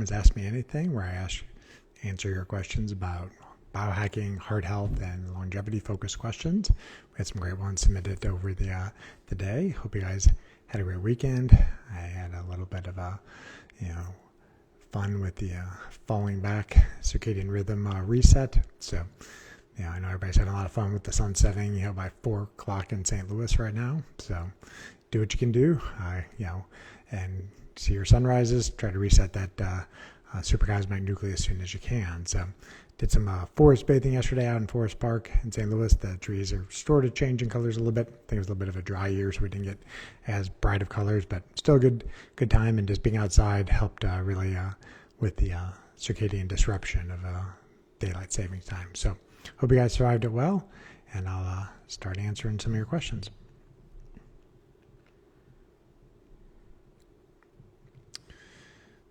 Is Ask Me Anything, where I answer your questions about biohacking, heart health, and longevity focused questions. We had some great ones submitted over the day. Hope you guys had a great weekend. I had a little bit of a fun with the falling back circadian rhythm reset. So I know everybody's having a lot of fun with the sun setting by 4 o'clock in St. Louis right now. So do what you can do, and see your sunrises. Try to reset that suprachiasmatic nucleus as soon as you can. So did some forest bathing yesterday out in Forest Park in St. Louis. The trees are sort of changing colors a little bit. I think it was a little bit of a dry year, so we didn't get as bright of colors, but still good time. And just being outside helped really with the circadian disruption of daylight savings time. So hope you guys survived it well, and I'll start answering some of your questions.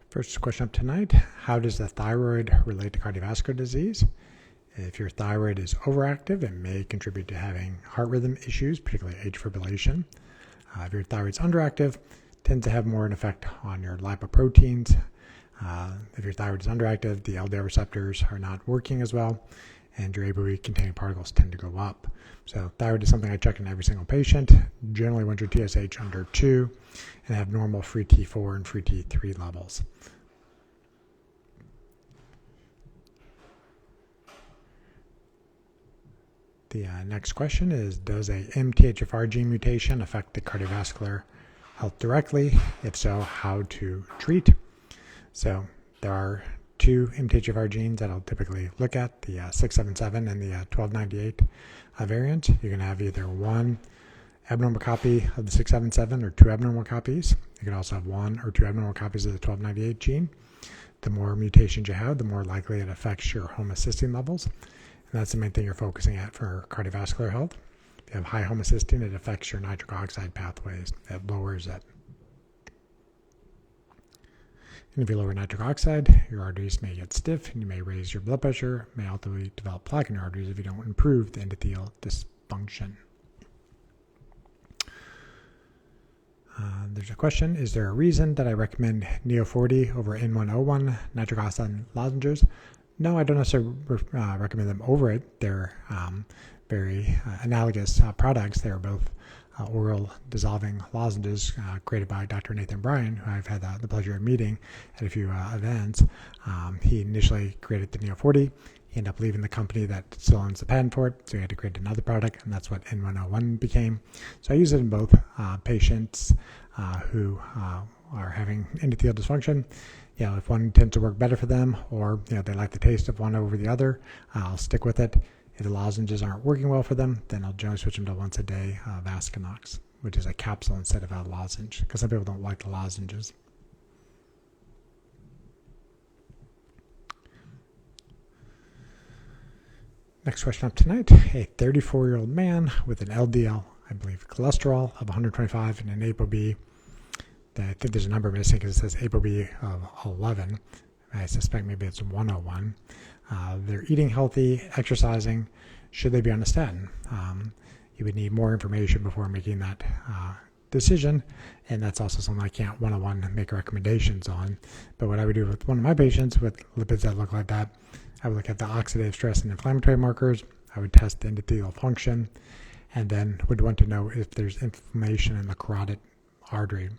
First question up tonight: how does the thyroid relate to cardiovascular disease? If your thyroid is overactive, it may contribute to having heart rhythm issues, particularly atrial fibrillation. If your thyroid's underactive, it tends to have more an effect on your lipoproteins. If your thyroid is underactive, the LDL receptors are not working as well, and your ApoB containing particles tend to go up. So thyroid is something I check in every single patient. Generally want your TSH under 2 and have normal free T4 and free T3 levels. The next question is, does a MTHFR gene mutation affect the cardiovascular health directly? If so, how to treat? So there are 2 MTHFR genes that I'll typically look at, the 677 and the 1298 variant. You can have either one abnormal copy of the 677 or 2 abnormal copies. You can also have 1 or 2 abnormal copies of the 1298 gene. The more mutations you have, the more likely it affects your homocysteine levels. And that's the main thing you're focusing at for cardiovascular health. If you have high homocysteine, it affects your nitric oxide pathways. It lowers it. And if you lower nitric oxide, your arteries may get stiff, and you may raise your blood pressure, may ultimately develop plaque in your arteries if you don't improve the endothelial dysfunction. There's a question: is there a reason that I recommend Neo40 over N101 nitric oxide lozenges? No, I don't necessarily recommend them over it. They're very analogous products. They are both oral dissolving lozenges created by Dr. Nathan Bryan, who I've had the pleasure of meeting at a few events. He initially created the Neo40. He ended up leaving the company that still owns the patent for it, so he had to create another product, and that's what N101 became. So I use it in both patients who are having endothelial dysfunction. If one tends to work better for them, or they like the taste of one over the other, I'll stick with it. If the lozenges aren't working well for them, then I'll generally switch them to once a day Vascanox, which is a capsule instead of a lozenge, because some people don't like the lozenges. Next question up tonight: a 34-year-old man with an LDL, I believe cholesterol, of 125 and an ApoB. I think there's a number missing because it says ApoB of 11. I suspect maybe it's 101. They're eating healthy, exercising. Should they be on a statin? You would need more information before making that decision, and that's also something I can't one-on-one make recommendations on. But what I would do with one of my patients with lipids that look like that, I would look at the oxidative stress and inflammatory markers. I would test the endothelial function, and then would want to know if there's inflammation in the carotid artery.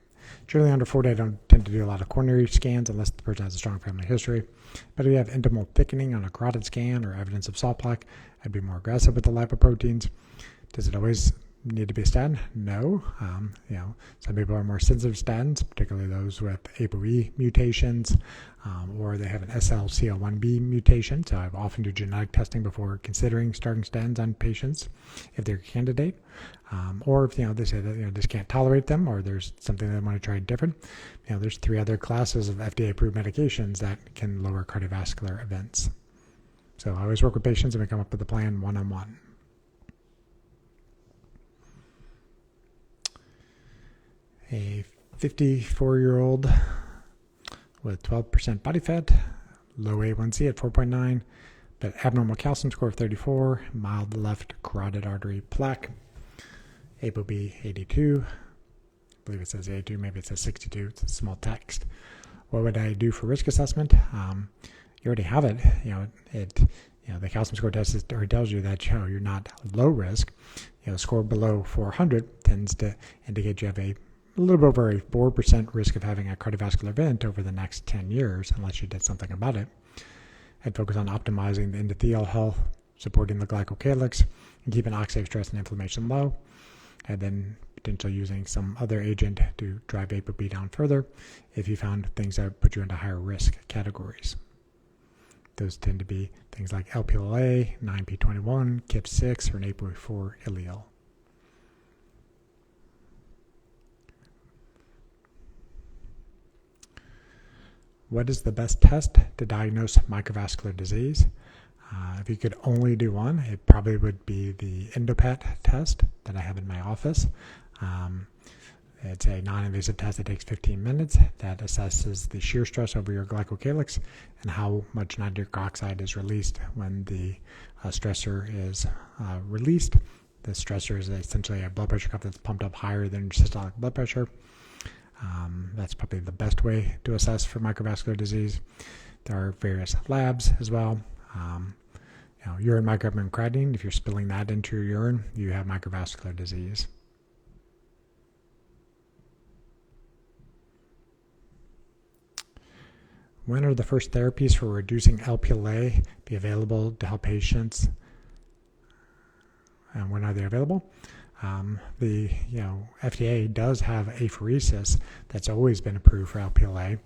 Generally under 40, I don't tend to do a lot of coronary scans unless the person has a strong family history. But if you have intimal thickening on a carotid scan or evidence of salt plaque, I'd be more aggressive with the lipoproteins. Does it always need to be a statin? No. Some people are more sensitive to statins, particularly those with ApoB mutations, or they have an SLCL1B mutation. So I often do genetic testing before considering starting statins on patients if they're a candidate, or if they say that just can't tolerate them, or there's something they want to try different. There's 3 other classes of FDA-approved medications that can lower cardiovascular events. So I always work with patients and we come up with a plan one-on-one. A 54-year-old with 12% body fat, low A1C at 4.9, but abnormal calcium score of 34, mild left carotid artery plaque, ApoB 82, I believe it says 82, maybe it says 62, it's a small text. what would I do for risk assessment? You already have it. The calcium score test already tells you that you're not low risk. Score below 400 tends to indicate you have a little bit over a 4% risk of having a cardiovascular event over the next 10 years, unless you did something about it. I'd focus on optimizing the endothelial health, supporting the glycocalyx, and keeping oxidative stress and inflammation low, and then potentially using some other agent to drive ApoB down further if you found things that put you into higher risk categories. Those tend to be things like LPLA, 9p21, KIP6, or an ApoE4 allele. What is the best test to diagnose microvascular disease? If you could only do one, it probably would be the EndoPAT test that I have in my office. It's a non-invasive test that takes 15 minutes that assesses the shear stress over your glycocalyx and how much nitric oxide is released when the stressor is released. The stressor is essentially a blood pressure cuff that's pumped up higher than systolic blood pressure. That's probably the best way to assess for microvascular disease. There are various labs as well. Urine microalbumin creatinine, if you're spilling that into your urine, you have microvascular disease. When are the first therapies for reducing LPLA be available to help patients? And when are they available? The FDA does have apheresis that's always been approved for LPLA.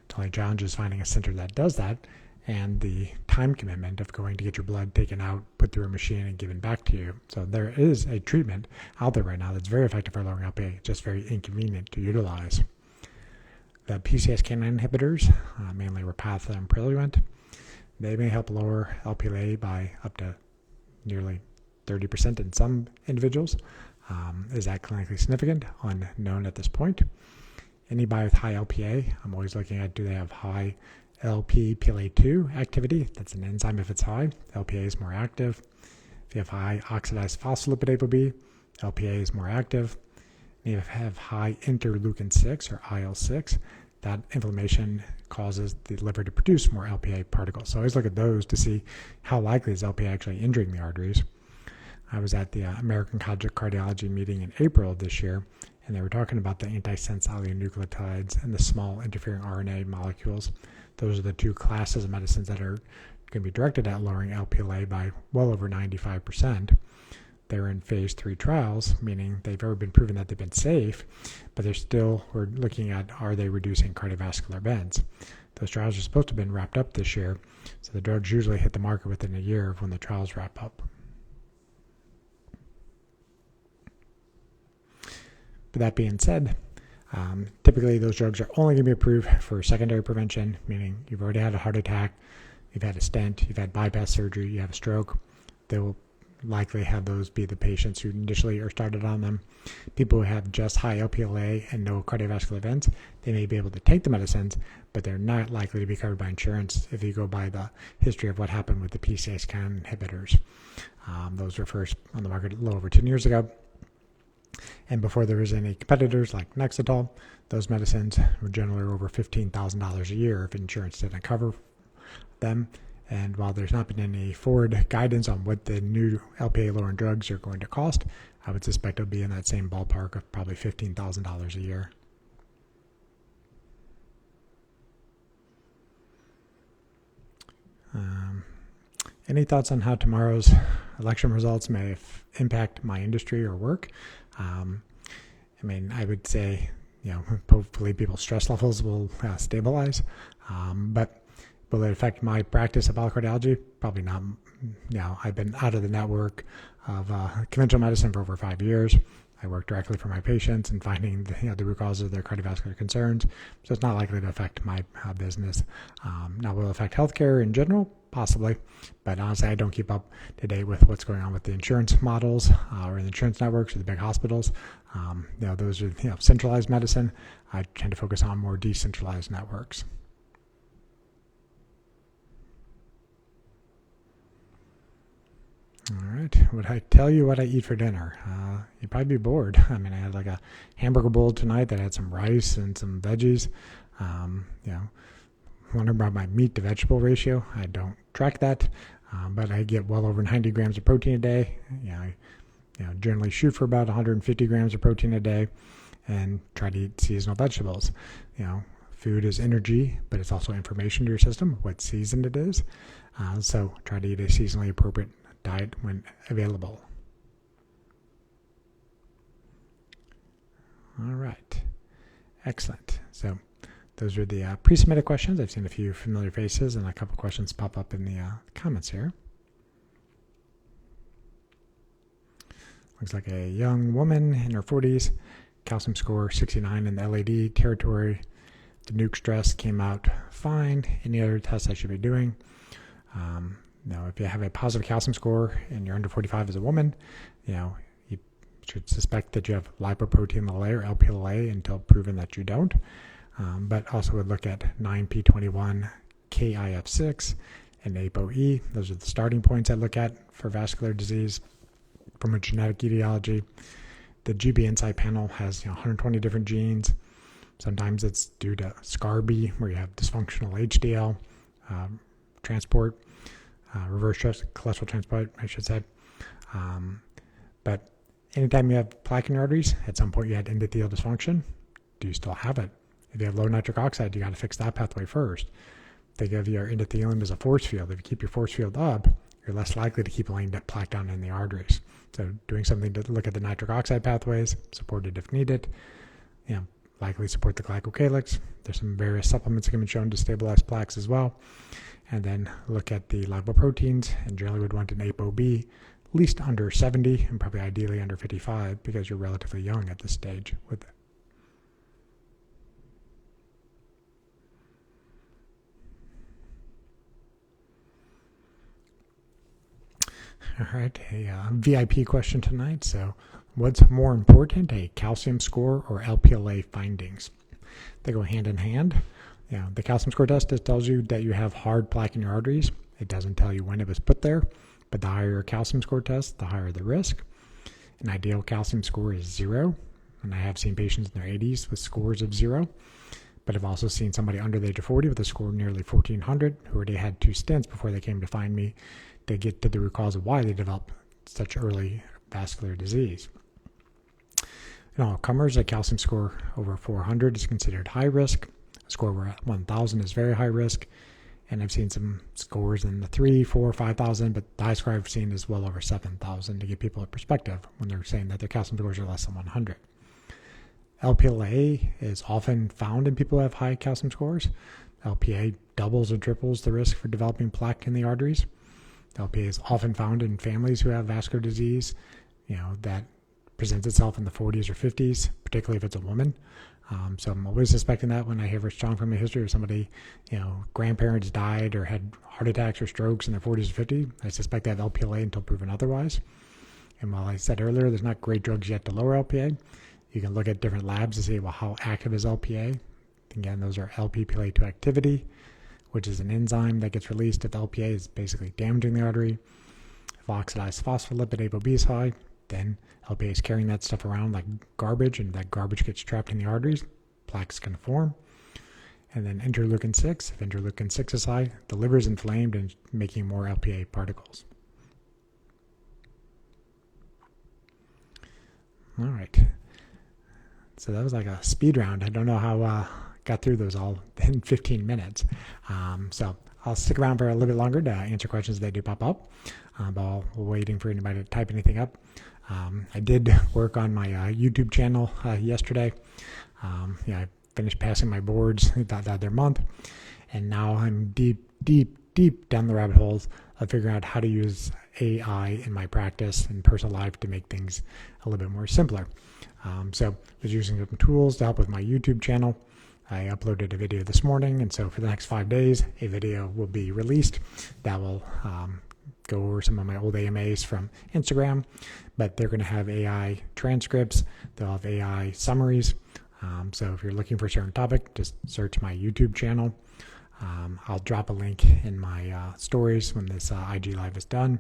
The only challenge is finding a center that does that, and the time commitment of going to get your blood taken out, put through a machine, and given back to you. So there is a treatment out there right now that's very effective for lowering LPLA, just very inconvenient to utilize. The PCSK9 inhibitors, mainly Repatha and Praluent, they may help lower LPLA by up to nearly 30% in some individuals. Is that clinically significant? Unknown at this point. Anybody with high LPA, I'm always looking at, do they have high LPPLA2 activity? That's an enzyme if it's high. LPA is more active. If you have high oxidized phospholipid ApoB, LPA is more active. If you have high interleukin-6 or IL-6, that inflammation causes the liver to produce more LPA particles. So I always look at those to see how likely is LPA actually injuring the arteries. I was at the American College of Cardiology meeting in April of this year, and they were talking about the antisense oligonucleotides and the small interfering RNA molecules. Those are the two classes of medicines that are going to be directed at lowering LPLA by well over 95%. They're in phase 3 trials, meaning they've already been proven that they've been safe, but we're looking at, are they reducing cardiovascular events? Those trials are supposed to have been wrapped up this year, so the drugs usually hit the market within a year of when the trials wrap up. But that being said, typically those drugs are only going to be approved for secondary prevention, meaning you've already had a heart attack, you've had a stent, you've had bypass surgery, you have a stroke. They will likely have those be the patients who initially are started on them. People who have just high LPLA and no cardiovascular events, they may be able to take the medicines, but they're not likely to be covered by insurance if you go by the history of what happened with the PCSK9 inhibitors. Those were first on the market a little over 10 years ago. And before there was any competitors like Nexletol, those medicines were generally over $15,000 a year if insurance didn't cover them. And while there's not been any forward guidance on what the new LPA lowering drugs are going to cost, I would suspect it'll be in that same ballpark of probably $15,000 a year. Any thoughts on how tomorrow's election results may impact my industry or work? I would say, hopefully people's stress levels will stabilize, but will it affect my practice of biocardiology? Probably not. I've been out of the network of conventional medicine for over 5 years. I work directly for my patients and finding the root causes of their cardiovascular concerns. So it's not likely to affect my business. Now, will it affect healthcare in general? Possibly. But honestly, I don't keep up to date with what's going on with the insurance models or the insurance networks or the big hospitals. Those are centralized medicine. I tend to focus on more decentralized networks. All right. Would I tell you what I eat for dinner? You'd probably be bored. I had like a hamburger bowl tonight that had some rice and some veggies. Wondering about my meat to vegetable ratio. I don't track that, but I get well over 90 grams of protein a day. I generally shoot for about 150 grams of protein a day, and try to eat seasonal vegetables. Food is energy, but it's also information to your system, what season it is. So try to eat a seasonally appropriate diet when available. All right. Excellent. So those are the pre-submitted questions. I've seen a few familiar faces and a couple questions pop up in the comments here. Looks like a young woman in her 40s, calcium score 69 in the LAD territory. The nuke stress came out fine. Any other tests I should be doing? If you have a positive calcium score and you're under 45 as a woman, you should suspect that you have lipoprotein(a) or LPL(a) until proven that you don't. But also would look at 9p21, KIF6, and ApoE. Those are the starting points I look at for vascular disease from a genetic etiology. The GB Insight panel has 120 different genes. Sometimes it's due to SCARB, where you have dysfunctional HDL transport, reverse cholesterol transport, I should say. But anytime you have plaque in your arteries, at some point you had endothelial dysfunction. Do you still have it? If you have low nitric oxide, you got to fix that pathway first. Think of your endothelium as a force field. If you keep your force field up, you're less likely to keep laying that plaque down in the arteries. So doing something to look at the nitric oxide pathways, supported if needed, likely support the glycocalyx. There's some various supplements that have been shown to stabilize plaques as well. And then look at the lipoproteins, and generally would want an ApoB at least under 70 and probably ideally under 55 because you're relatively young at this stage with it. All right, a VIP question tonight. So what's more important, a calcium score or LPL(a) findings? They go hand in hand. The calcium score test just tells you that you have hard plaque in your arteries. It doesn't tell you when it was put there, but the higher your calcium score test, the higher the risk. An ideal calcium score is 0, and I have seen patients in their 80s with scores of 0, but I've also seen somebody under the age of 40 with a score nearly 1,400 who already had 2 stents before they came to find me. They get to the root cause of why they develop such early vascular disease. In all comers, a calcium score over 400 is considered high risk. A score over 1,000 is very high risk. And I've seen some scores in the 3, 4, 5,000, but the high score I've seen is well over 7,000 to give people a perspective when they're saying that their calcium scores are less than 100. LPL(a) is often found in people who have high calcium scores. LPA doubles or triples the risk for developing plaque in the arteries. LPA is often found in families who have vascular disease, that presents itself in the 40s or 50s, particularly if it's a woman. So I'm always suspecting that when I hear a strong family history of somebody, grandparents died or had heart attacks or strokes in their 40s or 50s, I suspect they have LPL(a) until proven otherwise. And while I said earlier, there's not great drugs yet to lower LPA, you can look at different labs to see, how active is LPA. Again, those are LPPLA2 activity, which is an enzyme that gets released if LPA is basically damaging the artery. If oxidized phospholipid ApoB is high, then LPA is carrying that stuff around like garbage, and that garbage gets trapped in the arteries. Plaques can form. And then interleukin 6, if interleukin 6 is high, the liver is inflamed and making more LPA particles. All right. So that was like a speed round. I don't know how I got through those all in 15 minutes. So I'll stick around for a little bit longer to answer questions as they do pop up. While waiting for anybody to type anything up. I did work on my YouTube channel yesterday. I finished passing my boards the other month, and now I'm deep down the rabbit holes of figuring out how to use AI in my practice and personal life to make things a little bit more simpler. So I was using some tools to help with my YouTube channel. I uploaded a video this morning, and so for the next 5 days, a video will be released that will go over some of my old AMAs from Instagram, but they're going to have AI transcripts. They'll have AI summaries. So if you're looking for a certain topic, just search my YouTube channel. I'll drop a link in my stories when this IG Live is done.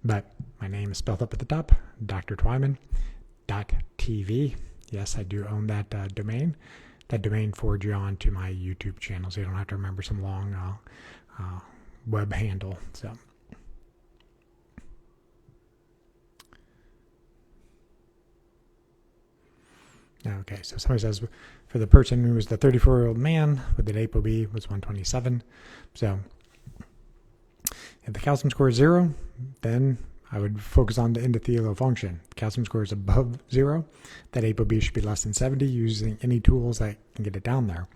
But my name is spelled up at the top, drtwyman.tv. Yes, I do own that domain. that domain forward you on to my YouTube channel, so you don't have to remember some long web handle. So. Okay, so somebody says for the person who was the 34-year-old man with an ApoB was 127. So if the calcium score is 0, then I would focus on the endothelial function. If calcium score is above 0, that ApoB should be less than 70 using any tools that can get it down there.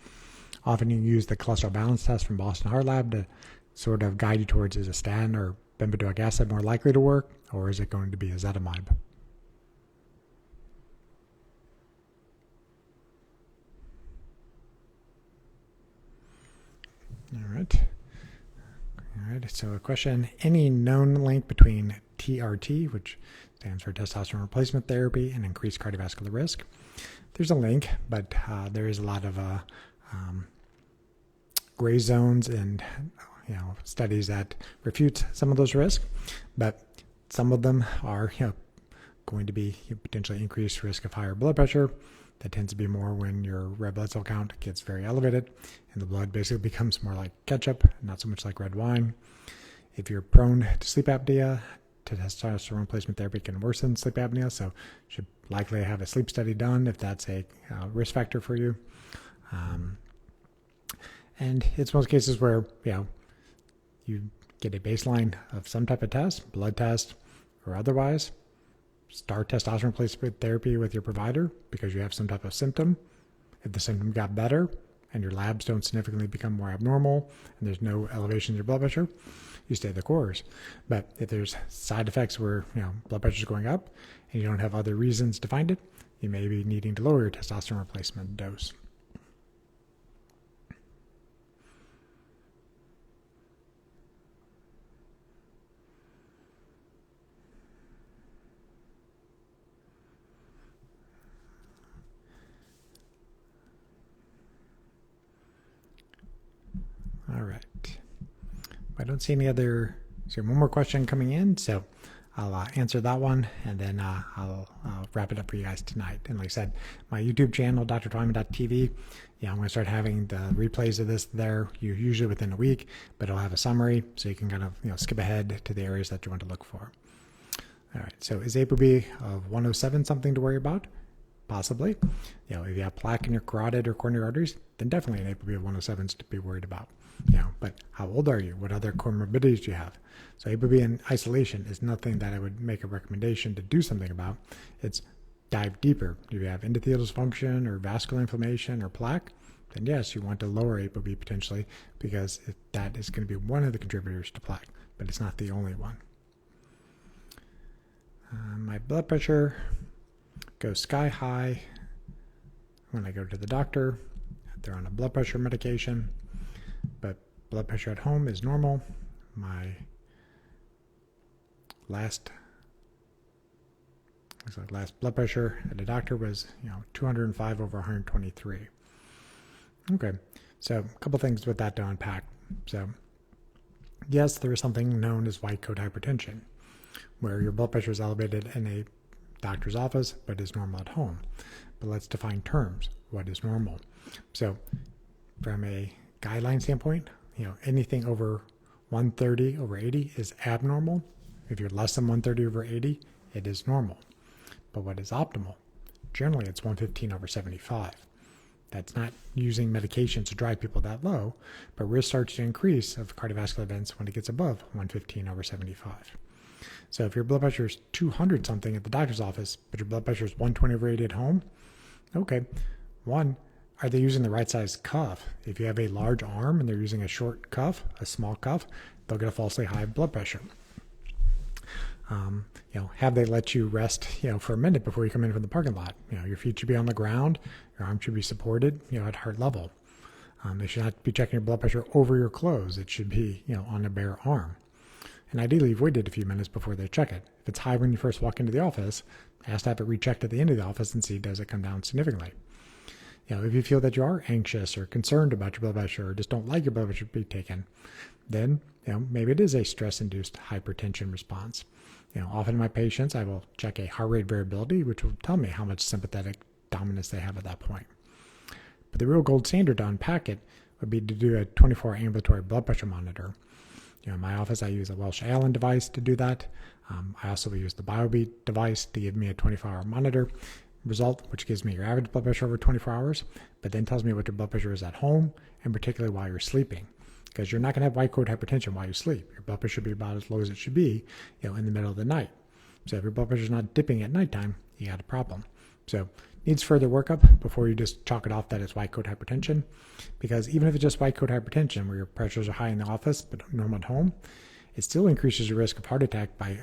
Often you use the cholesterol balance test from Boston Heart Lab to sort of guide you towards, is a statin or bempedoic acid more likely to work, or is it going to be ezetimibe? All right, so a question, any known link between TRT, which stands for testosterone replacement therapy, and increased cardiovascular risk? There's a link, but there is a lot of gray zones and studies that refute some of those risks, but some of them are going to be potentially increased risk of higher blood pressure. That tends to be more when your red blood cell count gets very elevated and the blood basically becomes more like ketchup, not so much like red wine. If you're prone to sleep apnea, testosterone replacement therapy can worsen sleep apnea, so should likely have a sleep study done if that's a risk factor for you. And it's most cases where you get a baseline of some type of test, blood test or otherwise. Start testosterone replacement therapy with your provider because you have some type of symptom. If the symptom got better and your labs don't significantly become more abnormal and there's no elevation in your blood pressure, you stay the course. But if there's side effects where blood pressure is going up and you don't have other reasons to find it, you may be needing to lower your testosterone replacement dose. All right. I don't see any other. So one more question coming in, so I'll answer that one, and then I'll wrap it up for you guys tonight. And like I said, my YouTube channel, drtwyman.tv, I'm going to start having the replays of this there, usually within a week, but it'll have a summary, so you can kind of skip ahead to the areas that you want to look for. All right. So is ApoB of 107 something to worry about? Possibly. If you have plaque in your carotid or coronary arteries, then definitely an ApoB of 107 is to be worried about. But how old are you? What other comorbidities do you have? So ApoB in isolation is nothing that I would make a recommendation to do something about. It's dive deeper. If you have endothelial dysfunction or vascular inflammation or plaque, then yes, you want to lower ApoB potentially because that is going to be one of the contributors to plaque, but it's not the only one. My blood pressure goes sky high when I go to the doctor. They're on a blood pressure medication, but blood pressure at home is normal. My last blood pressure at the doctor was 205 over 123. Okay, so a couple things with that to unpack. So yes, there is something known as white coat hypertension, where your blood pressure is elevated in a doctor's office, but is normal at home. But let's define terms. What is normal? So from a guideline standpoint, anything over 130 over 80 is abnormal. If you're less than 130 over 80, it is normal. But what is optimal? Generally, it's 115 over 75. That's not using medications to drive people that low, but risk starts to increase of cardiovascular events when it gets above 115 over 75. So if your blood pressure is 200 something at the doctor's office, but your blood pressure is 120 over 80 at home, okay. One, are they using the right size cuff? If you have a large arm and they're using a short cuff, a small cuff, they'll get a falsely high blood pressure. Have they let you rest, for a minute before you come in from the parking lot? Your feet should be on the ground, your arm should be supported, at heart level. They should not be checking your blood pressure over your clothes. It should be, on a bare arm. And ideally, you've waited a few minutes before they check it. If it's high when you first walk into the office, ask to have it rechecked at the end of the office and see, does it come down significantly? If you feel that you are anxious or concerned about your blood pressure or just don't like your blood pressure to be taken, then, maybe it is a stress-induced hypertension response. Often in my patients, I will check a heart rate variability, which will tell me how much sympathetic dominance they have at that point. But the real gold standard to unpack it would be to do a 24-hour ambulatory blood pressure monitor. In my office, I use a Welsh Allen device to do that. I also use the BioBeat device to give me a 24-hour monitor result, which gives me your average blood pressure over 24 hours, but then tells me what your blood pressure is at home, and particularly while you're sleeping. Because you're not going to have white coat hypertension while you sleep. Your blood pressure should be about as low as it should be, in the middle of the night. So if your blood pressure is not dipping at nighttime, you got a problem. So needs further workup before you just chalk it off that it's white coat hypertension. Because even if it's just white coat hypertension, where your pressures are high in the office but normal at home, it still increases your risk of heart attack by,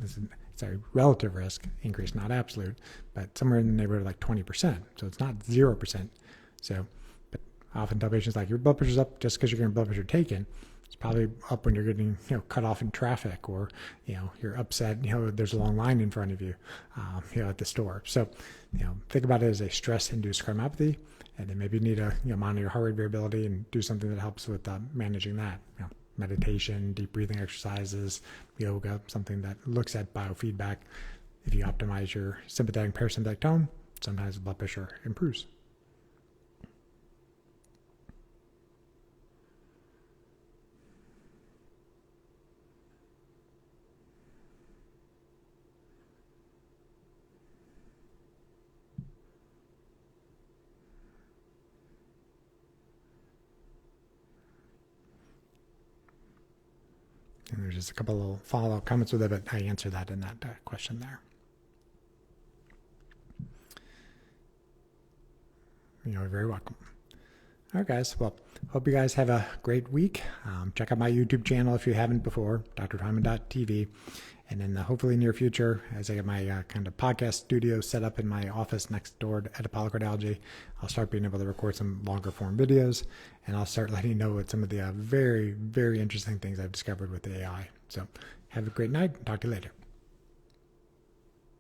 it's a relative risk increase, not absolute, but somewhere in the neighborhood of like 20%. So it's not 0%. So, but I often tell patients, like, your blood pressure's up just because you're getting blood pressure taken. It's probably up when you're getting, cut off in traffic, or, you're upset, there's a long line in front of you, at the store. So, think about it as a stress-induced cardiomyopathy, and then maybe you need to, monitor your heart rate variability and do something that helps with managing that. Meditation, deep breathing exercises, yoga, something that looks at biofeedback. If you optimize your sympathetic and parasympathetic tone, sometimes the blood pressure improves. And there's just a couple of little follow-up comments with it, but I answered that in that question there. You're very welcome. All right, guys. Well, hope you guys have a great week. Check out my YouTube channel if you haven't before, drtwyman.tv. And then hopefully in the near future, as I get my kind of podcast studio set up in my office next door at Apollo Cardiology, I'll start being able to record some longer form videos, and I'll start letting you know what some of the very, very interesting things I've discovered with the AI. So have a great night. Talk to you later.